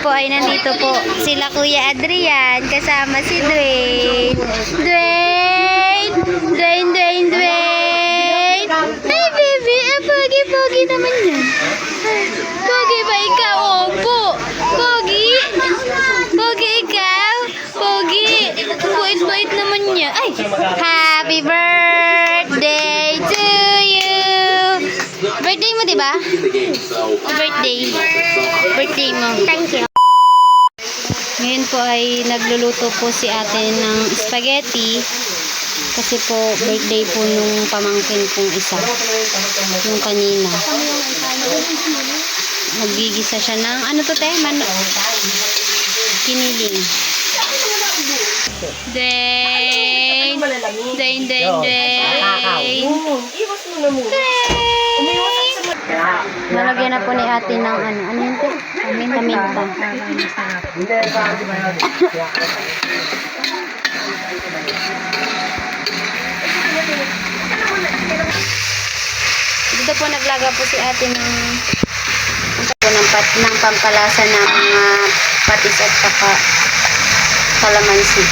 po ay nandito po sila Kuya Adrian kasama si Dwayne. Dwayne. Hey baby, pogi naman yan. Pogi ba ikaw? Opo. Pogi ikaw? Pogi. Bait naman niya. Ay, happy birthday to you. Birthday mo, diba? Birthday mo. Thank you. Ngayon po ay nagluluto po si ate ng spaghetti. Kasi po, birthday po nung pamangkin kong isa. Yung kanina. Naggigisa siya ng, ano to te? Kiniling. Dwayne. Nalagyan na po ni ate ng ano. Ano yun te? Paminta. Dito po naglaga po si ate ng pampalasa ng mga patis at saka kalamansi.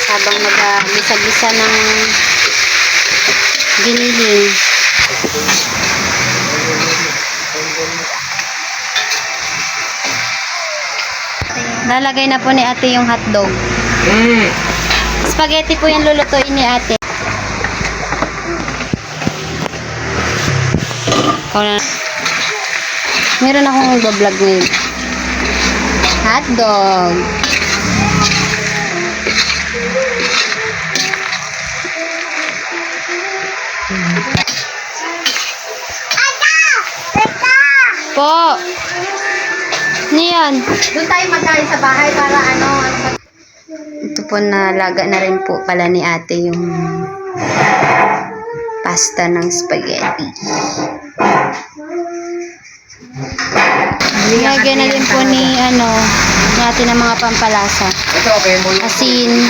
Habang nag-gisa-gisa ng giniling. Lalagay na po ni ate yung hotdog. Spaghetti po yung lulutuin ni ate. Meron akong vlog ngayon. Hotdog. Po. Niyan. Doon tayo magkain sa bahay para ano. Ito po nalaga na rin po pala ni ate yung pasta ng spaghetti. Lagyan na din po ni ano natin ng mga pampalasa. Asin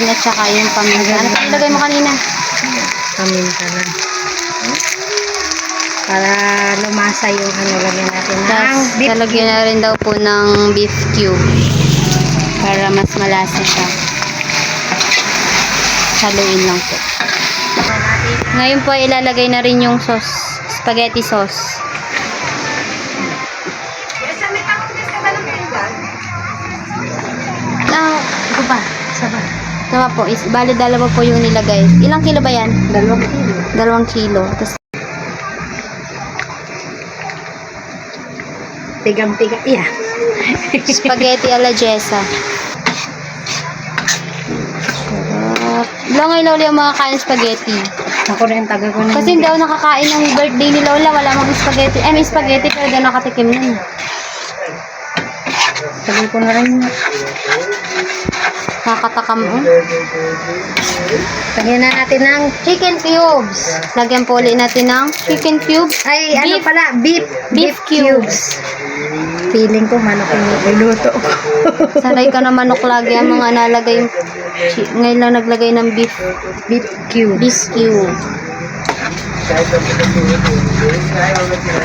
at saka yung paminta. Ano pa ilagay mo kanina? Paminta lang. Para lumasa yung ano, lagyan natin ng beef. Lalagyan na rin daw po ng beef cube para mas malasa siya. Haluin lang po. Ngayon po ilalagay na rin yung sauce, spaghetti sauce. Ito ba? Saba. Tama po, bali dalawa po yung nilagay. Ilang kilo ba yan? 2 kilo. 2 kilo. Tapos Tigang-tiga. Yeah. spaghetti alla jesa. Langay Lola yung mga kain spaghetti. Ako na yung taga ko na. Kasi hindi ako nakakain ng birthday ni Lola. Wala mang spaghetti. May spaghetti pero hindi nakatikim nun. Tagal ko na rin. Nakatakam mo. Lagyan na natin ng chicken cubes. Lagyan po ulit natin ng chicken cubes. Ay, ano Beef. pala? Beef cubes. Feeling ko manok yung niluto ko. Sanay ka na manok lagi. Ang mga nalagay. Ngayon lang naglagay ng beef. Beef cubes. Beef cube.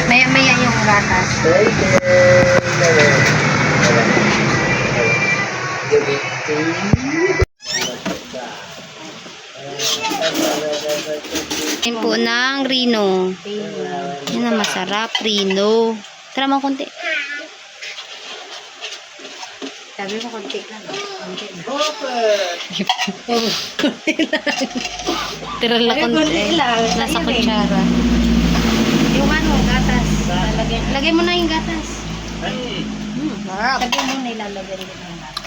Maya-maya yung gatas. Yan po ng Rino. Yan na masarap. Rino. Tara mo konti. Sabi mo konti lang. Konti lang. Tira lang konti. Nasa kutsara. Yung ano, gatas. Lagay mo na yung gatas. Sabi mo nilalagay din ng gatas.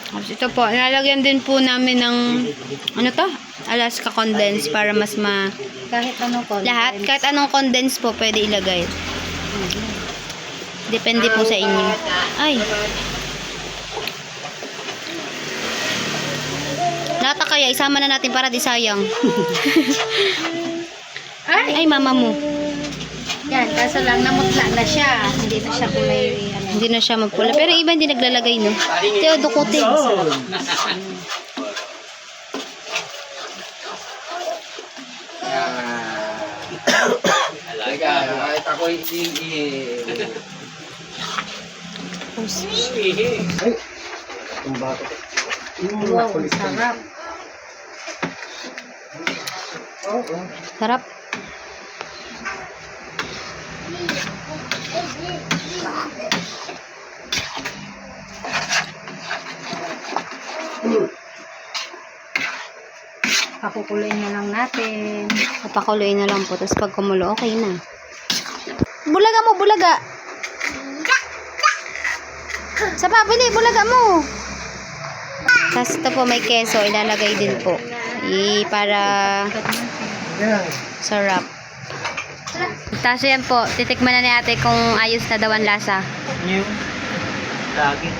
Tapos ito po, nilalagyan din po namin ng ano to? Alaska condense para mas Kahit anong konti. lahat, kahit anong condense po pwede ilagay. Depende po sa inyo. Ay. Lata kaya, isama na natin para di sayang. Ay, mama mo. Yan, kaso lang namutla na siya. Hindi na siya kulay. Ano. Hindi na siya magpula. Pero iba hindi naglalagay, no? Teo, dukutin. Ako hindi Ay, tumbato. Wow, sarap. sarap. Pakukuloyin na lang natin. Papakuloy na lang po. Tapos pag kumulo, okay na. Bulaga mo, bulaga. Sa papili, bulaga mo. Tapos ito po may keso, ilalagay din po. Para sarap. Tapos yan po, titikman na ni ate kung ayos na daw ang lasa. New. Lagi.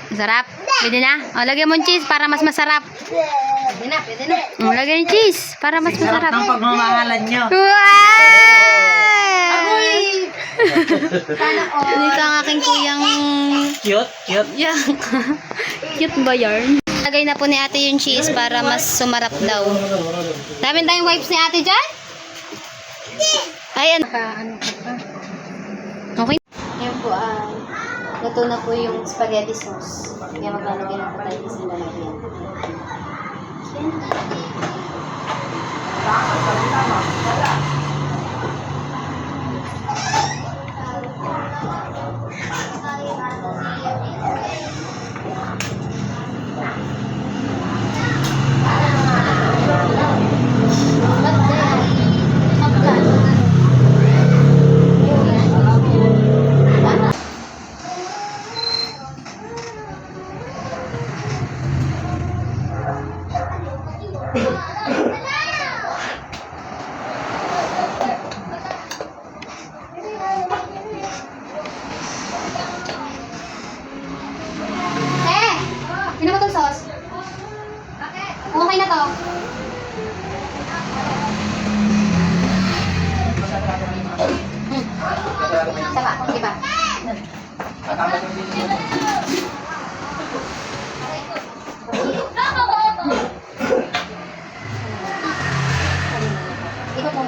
Sarap? Pwede na? O, lagyan mo yung cheese para mas masarap. Pwede na, pwede na. O, lagyan yung cheese para mas Sarap masarap. ng pagmamahalan nyo. Wow! Sana all. Dito ang aking kuyang... Cute, cute. Yang. Cute ba yarn? Lagay na po ni ate yung cheese para mas sumarap daw. Dami tayong wipes ni ate dyan? Ayan. Ano ka pa? Okay. Yan po ay luto na po yung spaghetti sauce. Kaya maglalagay na po tayo sa lalagyan. Yun na ba itong sauce? Okay na to. Saba, di ba? Ikaw po.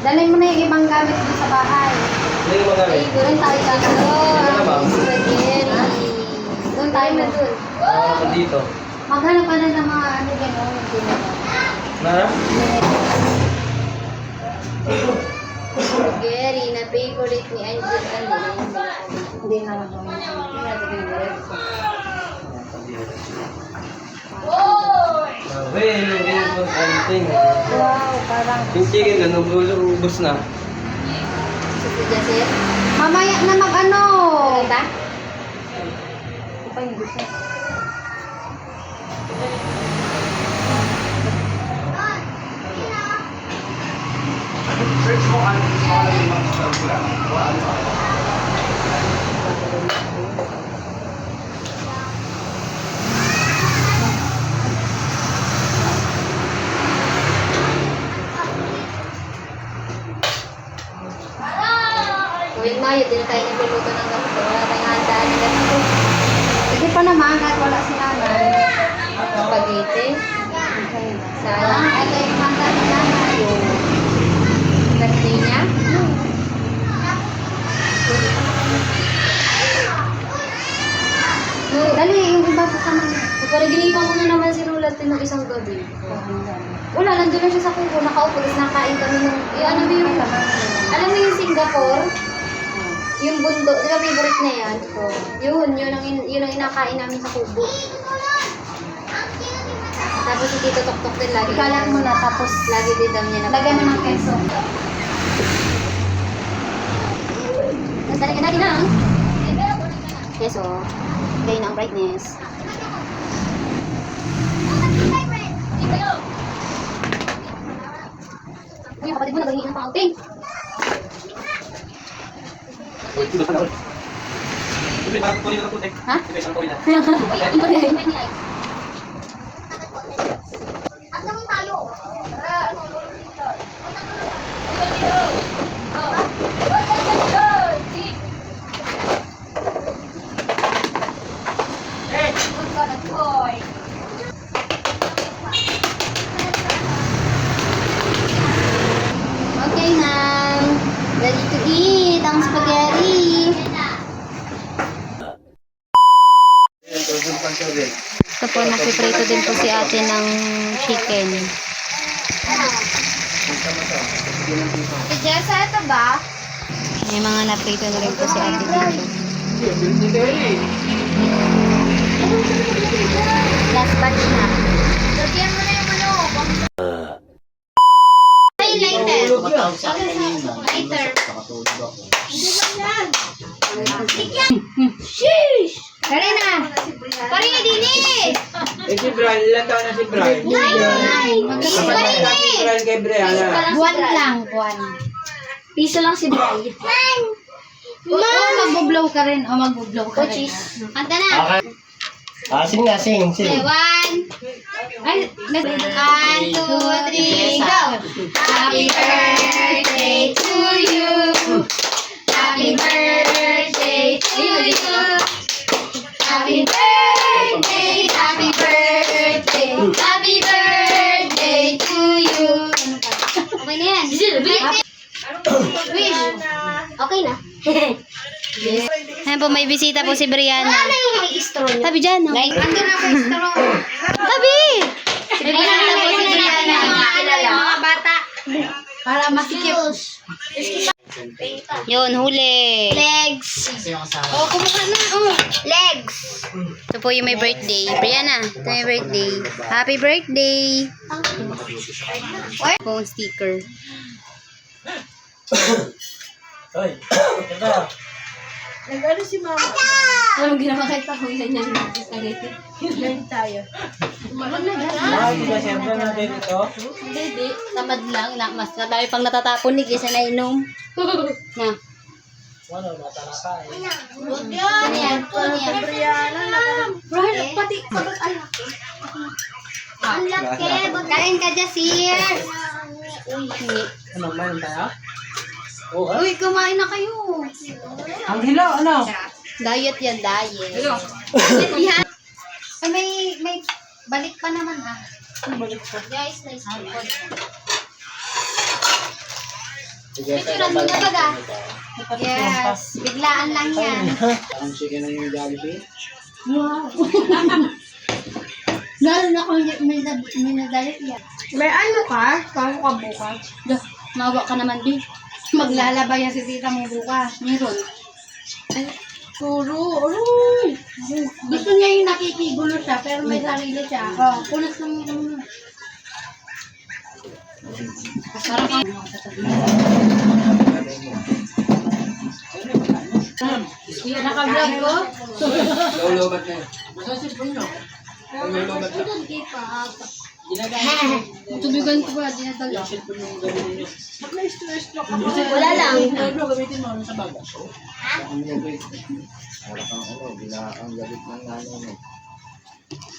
Dalhin mo na yung ibang gamit doon sa bahay. Hindi mo Ay, doon tayo sa spaghetti. Doon tayo na doon. Dito. Maghanap ka na ng mga ano gano'n. Nara? Spaghetti na favorite ni Angel. Hindi na lang gawin. Wow, parang Yung chicken na ubos na. Jesse, mamaya na mag-ano. Ba? ito pa yung gusto. Tuwing Mayo, din tayo nagluluto ng ganito. Wala tayong handaan ng ganito. Sige pa naman, kahit wala si nanay. Spaghetti. Sayang. Ito yung handaan ni nanay. Yung birthday niya. Dali, yung iba po ka naman. Parang ginipan ko na naman si Rulat ng isang gabi. Wala, nandun lang siya sa kubo, nakaupo, tapos nakain kami ng, ano ba yung, alam mo yung Singapore? Yung bundok, di ba favorite na yan? Yun ang inakain namin sa kubo. Tapos si Tito Tok Tok din lagi. Ikalat mo na, tapos Lagi din dam niya na. lagyan mo ng keso. Tapos talaga natin na. Keso, gaya na ang brightness. Uy, kapatid mo, naghihingi ng pang-outing. Ha? Okay na. Ready to eat ang spaghetti. Ito po, napiprito din po si ate ng chicken. Jessa, ito ba? May mga naprito na rin po si ate dito. Last batch na. Lagyan mo na yung ano. Ay, lighter. Lighter. Sheesh! Karina! Karina, dini! Si Brian, ilan taon na si Brian? Karina! Si Brian kay Brian. Buwan lang, buwan. Piso lang si Brian. Mag-blow ka rin. O, mag-blow ka rin. Kanta na. Sing na, sing. Okay, one. Ay, 1, 2, 3, go! Happy birthday to you. Happy birthday to you. Happy birthday, happy birthday, happy birthday to you. Okay na yan. Wish. Okay na. Ayan po, may bisita po si Brianna. Ano yung may straw niya? Tabi dyan, no? Ando na may straw. Tabi! May bisita po si Brianna. Mga bata. Para masikip. Yun, huli. Legs. Oh, kumuha na. Oh. Legs. Ito po yung may birthday. Brianna, ito yung may birthday. Happy birthday! Po sticker. Hoy, ito. Nag-ano si mama? Alam mo, ginawa kahit ako yan yan. Spaghetti. Learn tayo. Hindi ba siyempre natin ito? Hindi. Tamad lang. Mas madami pang natatapon ni kaysa nainom. Na. Ano, matala ka eh. Huwag yan. Ano yan? Brian, pati pagod alak. Ang laki. Kain ka, Jasir. Ano, mayroon tayo? Uy, kumain na kayo. Ang hilaw, ano? Diet yan, diet. Diet yan. Ay, may balik pa naman ah. Balik pa. Guys, nice food. Picturean mo na baga. Yes. Biglaan lang yan. Ang chicken na yung Jollibee? Wow. Lalo na kung may nadalit yan. May ano ka? Kamo ka bukas? Mawa ka naman, Bi. Maglalaba yan si tita mo bukas. Meron. Puro, aroy! Gusto niya yung nakikigulo siya, pero may sarili siya. Oh, punas lang yun. Parang kang... Iya, naka-vlog ko. Lulubat na yun. Lulubat na. Tubigan ko ba, dinadala. Wala lang.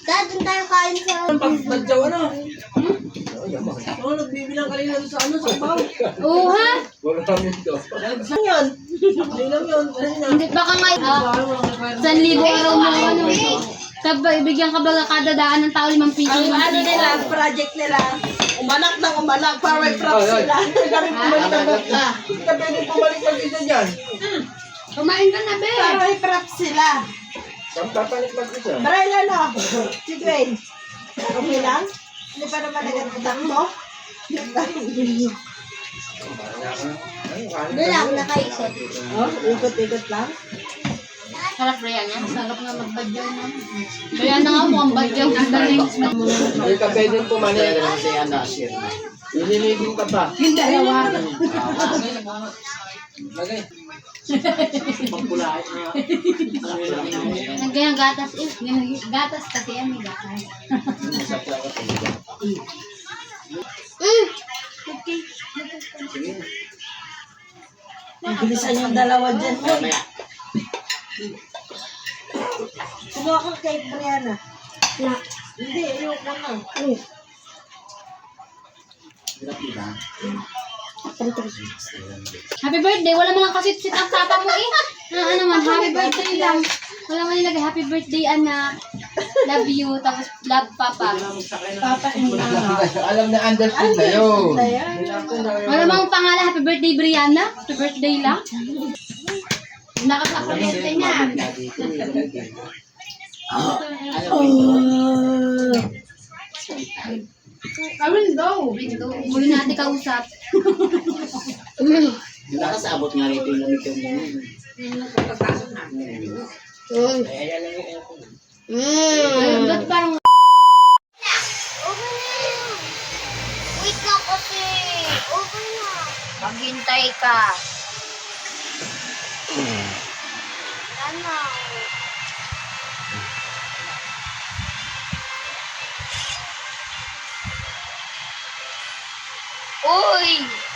Dad, dun tayo kain sa... Badyaw ano? Oo, nagbibilang kanina doon sa ano, sa baw. Oo, ha? Wala kami ito. Saan yun? Hindi lang yun. Hindi, baka nga... 1,000 araw mo, ano. Ibigyan ka ba kada daan ng tao 5 piso? Ang ano nila, project nila, umanak ng umanak, para may props sila. Galing pumalik ang bata. Ka pwede pumalik mag-isa dyan. Kumain ka na, be. Para may props sila. Saan papalit mag-isa? Baril ano, si Dwayne. Okay lang? Hindi pa naman nagandang mo? Doon lang, nakaikot. Oh, ikot-ikot lang. Sarap Brianna. Sarap nga magbadyaw na. Brianna nga mukhang badyaw. Hindi ka pwede pumalik. Ililigo ka pa. Yung dalawa. Lagay. Pampulahin na. Ganyan gatas eh. Gatas kasi yan may gatas. Bilisan yung dalawa dyan. Kumuha ka kay Brianna. Na. Hindi, ayoko na. Happy birthday. Wala man lang kasi sit up tata mo eh. Ano man, happy birthday lang. Wala man nilagay happy birthday anak. Love you. Tapos love papa. Papa and mama. Alam na understood na yun. Wala mang pangalan happy birthday Brianna. Happy birthday lang. Nakasakaliente niya. Window. Muli natin kausap. Nakasabot nga rito yung lamig yung Ba't parang Wait na kasi. Okay na. Maghintay ka. Ano? Uy!